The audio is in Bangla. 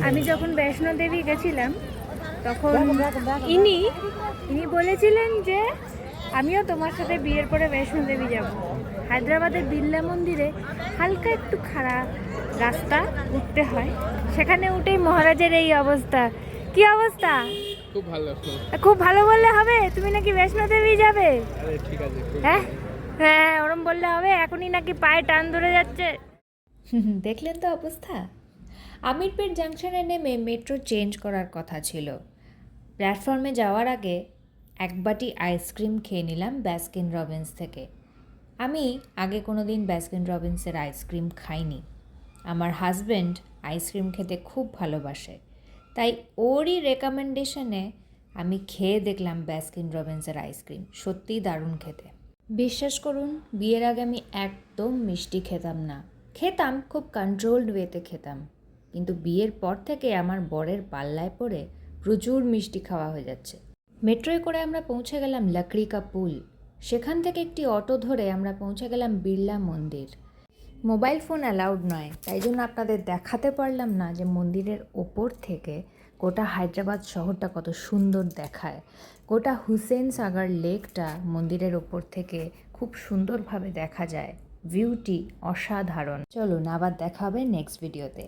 আমি যখন বৈষ্ণো দেবী গেছিলাম তখন ইনি বলেছিলেন যে আমিও তোমার সাথে বিয়ের পরে বৈষ্ণো দেবী যাব। হায়দ্রাবাদের বিড়লা মন্দিরে হালকা একটু খারাপ রাস্তা উঠতে হয়, সেখানে উঠেই মহারাজের এই অবস্থা। কি অবস্থা? খুব ভালো। খুব ভালো বললে হবে? তুমি নাকি বৈষ্ণো দেবী যাবে? আরে ঠিক আছে, হ্যাঁ হ্যাঁ, ওরম বললে হবে? এখনই নাকি পায়ে টান ধরে যাচ্ছে। দেখলেন তো অবস্থা। আমিরপেট জাংশনে নেমে মেট্রো চেঞ্জ করার কথা ছিল। প্ল্যাটফর্মে যাওয়ার আগে এক বাটি আইসক্রিম খেয়ে নিলাম ব্যাস্কিন রবিন্স থেকে। আমি আগে কোনো দিন ব্যাস্কিন রবিন্সের আইসক্রিম খাইনি। আমার হাজব্যান্ড আইসক্রিম খেতে খুব ভালোবাসে, তাই ওরই রেকমেন্ডেশনে আমি খেয়ে দেখলাম ব্যাস্কিন রবিন্সের আইসক্রিম। সত্যিই দারুণ খেতে। বিশ্বাস করুন, বিয়ের আগে আমি একদম মিষ্টি খেতাম না। খেতাম, খুব কন্ট্রোলড ওয়েতে খেতাম, কিন্তু বিয়ের পর থেকে আমার বরের পাল্লায় পড়ে প্রচুর মিষ্টি খাওয়া হয়ে যাচ্ছে। মেট্রোয় করে আমরা পৌঁছে গেলাম লাকড়ি কা পুল। সেখান থেকে একটি অটো ধরে আমরা পৌঁছে গেলাম বিড়লা মন্দির। মোবাইল ফোন অ্যালাউড নয়, তাই জন্য আপনাদের দেখাতে পারলাম না যে মন্দিরের ওপর থেকে গোটা হায়দ্রাবাদ শহরটা কত সুন্দর দেখায়। গোটা হুসেন সাগর লেকটা মন্দিরের ওপর থেকে খুব সুন্দরভাবে দেখা যায়। ভিউটি অসাধারণ। চলুন, আবার দেখা হবে নেক্সট ভিডিওতে।